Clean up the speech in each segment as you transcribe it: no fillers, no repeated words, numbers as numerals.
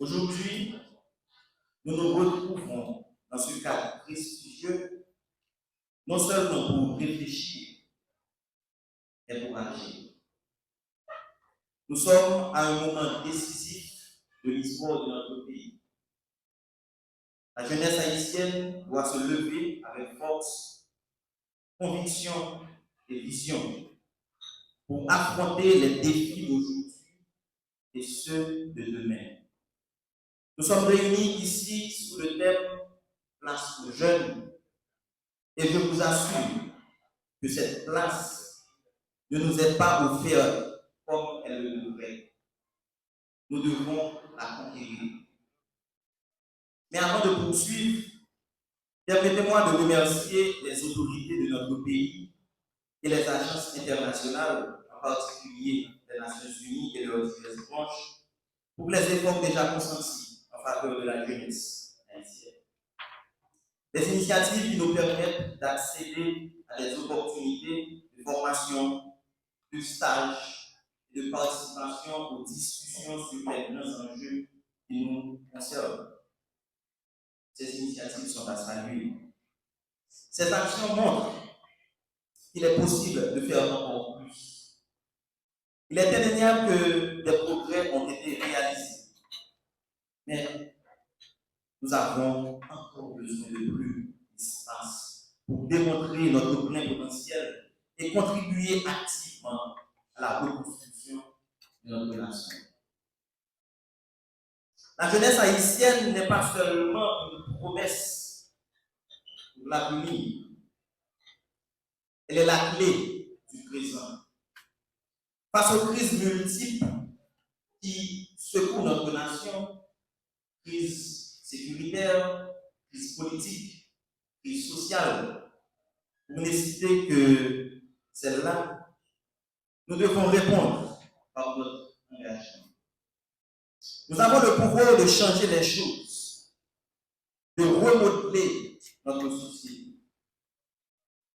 Aujourd'hui, nous nous retrouvons dans ce cadre prestigieux, non seulement pour réfléchir, mais pour agir. Nous sommes à un moment décisif de l'histoire de notre pays. La jeunesse haïtienne doit se lever avec force, conviction et vision pour affronter les défis d'aujourd'hui et ceux de demain. Nous sommes réunis ici sous le thème Place aux jeunes et je vous assure que cette place ne nous est pas offerte comme elle le devrait. Nous devons la conquérir. Mais avant de poursuivre, permettez-moi de remercier les autorités de notre pays et les agences internationales, en particulier les Nations Unies et leurs diverses branches, pour les efforts déjà consentis en faveur de la jeunesse haïtienne. Des initiatives qui nous permettent d'accéder à des opportunités de formation, de stage et de participation aux discussions sur les grands enjeux qui nous concernent. Ces initiatives sont à saluer. Ces actions montrent qu'il est possible de faire encore plus. Il est indéniable que des progrès ont été réalisés, mais nous avons encore besoin de plus d'espace pour démontrer notre plein potentiel et contribuer activement à la reconstruction de notre nation. La jeunesse haïtienne n'est pas seulement une promesse pour l'avenir, elle est la clé du présent. Face aux crises multiples qui secouent notre nation, crise sécuritaire, crise politique, crise sociale, pour ne citer que celle-là, nous devons répondre par notre engagement. Nous avons le pouvoir de changer les choses, de remodeler notre société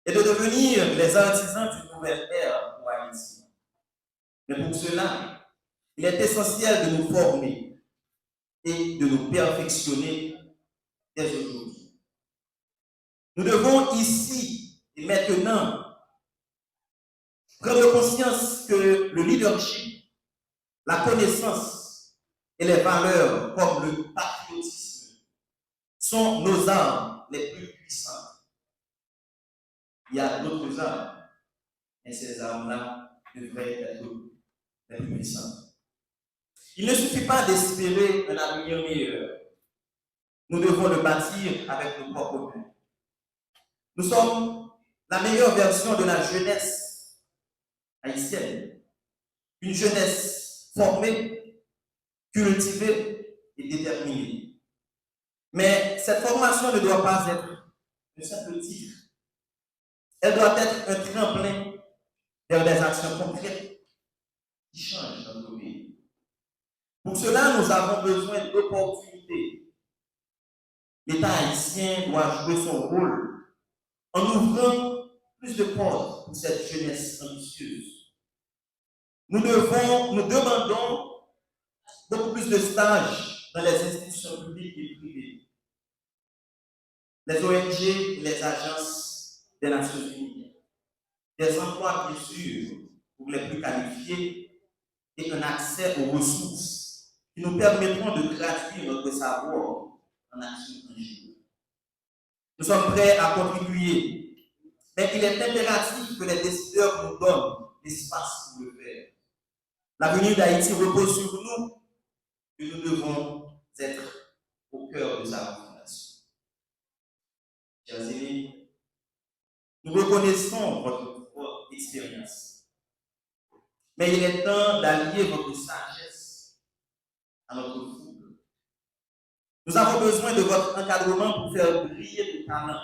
et de devenir les artisans d'une nouvelle ère pour Haïti. Mais pour cela, il est essentiel de nous former et de nous perfectionner dès aujourd'hui. Nous devons ici et maintenant prendre conscience que le leadership, la connaissance et les valeurs comme le patriotisme sont nos armes les plus puissantes. Il y a d'autres armes, mais ces armes-là devraient être les plus puissantes. Il ne suffit pas d'espérer un avenir meilleur. Nous devons le bâtir avec nos propres mains. Nous sommes la meilleure version de la jeunesse haïtienne. Une jeunesse formée, cultivée et déterminée. Mais cette formation ne doit pas être un simple titre. Elle doit être un tremplin vers des actions concrètes qui changent notre pays. Pour cela, nous avons besoin d'opportunités. L'État haïtien doit jouer son rôle en ouvrant plus de portes pour cette jeunesse ambitieuse. Nous demandons beaucoup plus de stages dans les institutions publiques et privées, les ONG et les agences des Nations Unies, des emplois bien sûr pour les plus qualifiés et un accès aux ressources qui nous permettront de traduire notre savoir en action tangible. Nous sommes prêts à contribuer, mais il est impératif que les décideurs nous donnent l'espace pour le faire. L'avenir d'Haïti repose sur nous et nous devons être au cœur de sa refondation. Chers amis, nous reconnaissons votre expérience, mais il est temps d'allier votre sagesse à notre fougue. Nous avons besoin de votre encadrement pour faire briller nos talents,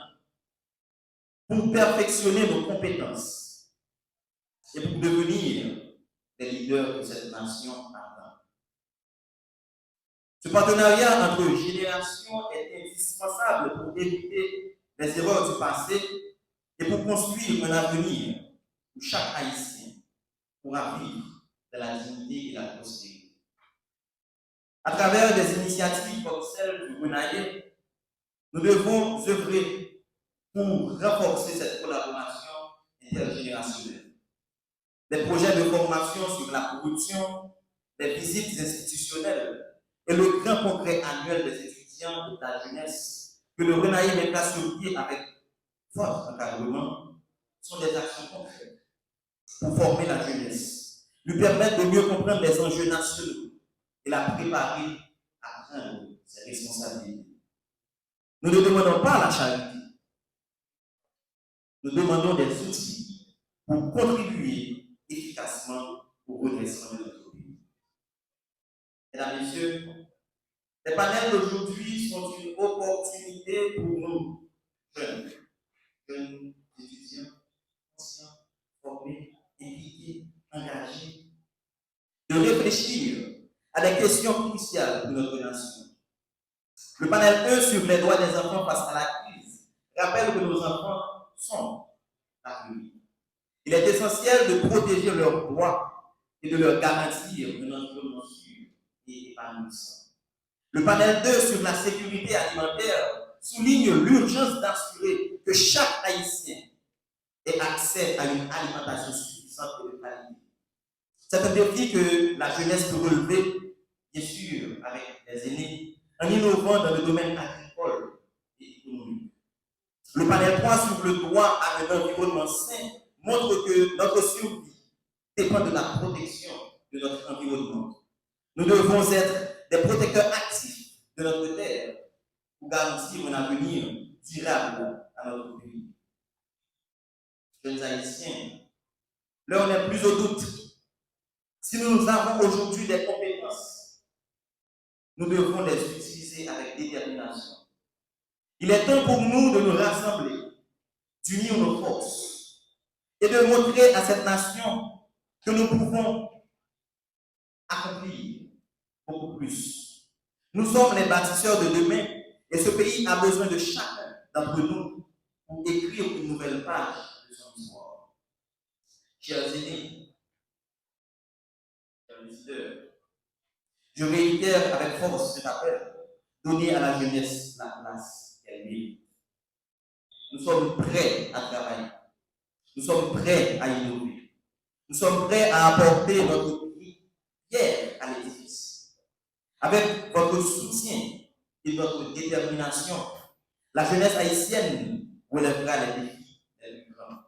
pour perfectionner nos compétences et pour devenir les leaders de cette nation ardente. Ce partenariat entre générations est indispensable pour éviter les erreurs du passé et pour construire un avenir où chaque Haïtien pourra vivre de la dignité et la prospérité. À travers des initiatives comme celle du Gounaïe, nous devons œuvrer pour renforcer cette collaboration intergénérationnelle. Des projets de formation sur la corruption, des visites institutionnelles et le grand congrès annuel des étudiants de la jeunesse que le Gounaïe mettra sur pied avec fort encadrement sont des actions concrètes pour former la jeunesse, lui permettre de mieux comprendre les enjeux nationaux et la préparer à prendre ses responsabilités. Nous ne demandons pas la charité, nous demandons des outils pour contribuer efficacement au redressement de notre pays. Mesdames, Messieurs, les panels d'aujourd'hui sont une opportunité pour nous, jeunes étudiants, conscients, formés, impliqués, engagés, de réfléchir à des questions cruciales de notre nation. Le panel 1 sur les droits des enfants face à la crise rappelle que nos enfants sont l'avenir. Il est essentiel de protéger leurs droits et de leur garantir un environnement sûr et épanouissant. Le panel 2 sur la sécurité alimentaire souligne l'urgence d'assurer que chaque Haïtien ait accès à une alimentation suffisante et de qualité. C'est un défi que la jeunesse peut relever, bien sûr, avec les aînés, en innovant dans le domaine agricole et économique. Le panel 3 sur le droit à un environnement sain montre que notre survie dépend de la protection de notre environnement. Nous devons être des protecteurs actifs de notre terre pour garantir un avenir durable à notre pays. Jeunes Haïtiens, l'heure n'est plus au doute. Si nous avons aujourd'hui des compétences, nous devons les utiliser avec détermination. Il est temps pour nous de nous rassembler, d'unir nos forces et de montrer à cette nation que nous pouvons accomplir beaucoup plus. Nous sommes les bâtisseurs de demain et ce pays a besoin de chacun d'entre nous pour écrire une nouvelle page de son histoire. Chers aînés, chers visiteurs, je réitère avec force cet appel, donner à la jeunesse la place qu'elle mérite. Nous sommes prêts à travailler. Nous sommes prêts à innover. Nous sommes prêts à apporter notre pierre à l'édifice. Avec votre soutien et votre détermination, la jeunesse haïtienne relèvera les défis les plus grands.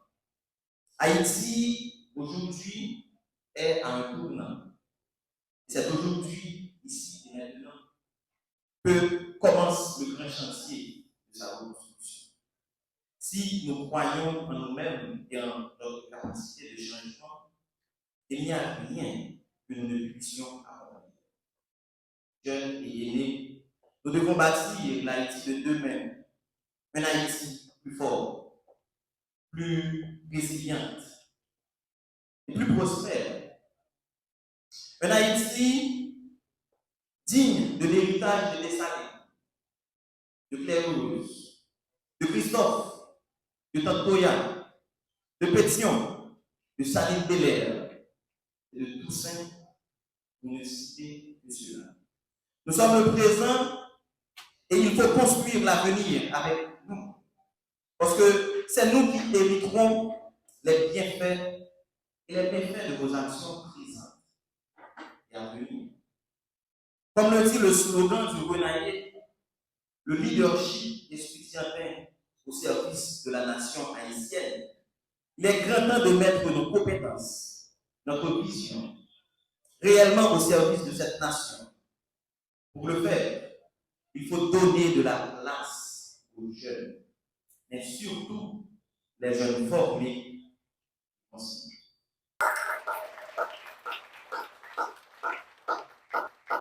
Haïti, aujourd'hui, est à un tournant. C'est aujourd'hui, ici et maintenant, que commence le grand chantier de sa reconstruction. Si nous croyons en nous-mêmes et en notre capacité de changement, il n'y a rien que nous ne puissions accomplir. Jeunes et aînés, nous devons bâtir l'Haïti de demain, un Haïti plus fort, plus résiliente et plus prospère. Un Haïti digne de l'héritage de Dessalines, de Claire-Rose, de Christophe, de Tantoya, de Pétion, de Saline Belair et de Toussaint, pour ne citer que cela. Nous sommes le présent et il faut construire l'avenir avec nous. Parce que c'est nous qui hériterons les bienfaits et les bienfaits de vos actions présentes et à venir. Comme le dit le slogan du Gounaïe, le leadership estudiantin au service de la nation haïtienne, il est grand temps de mettre nos compétences, notre vision, réellement au service de cette nation. Pour le faire, il faut donner de la place aux jeunes, mais surtout les jeunes formés.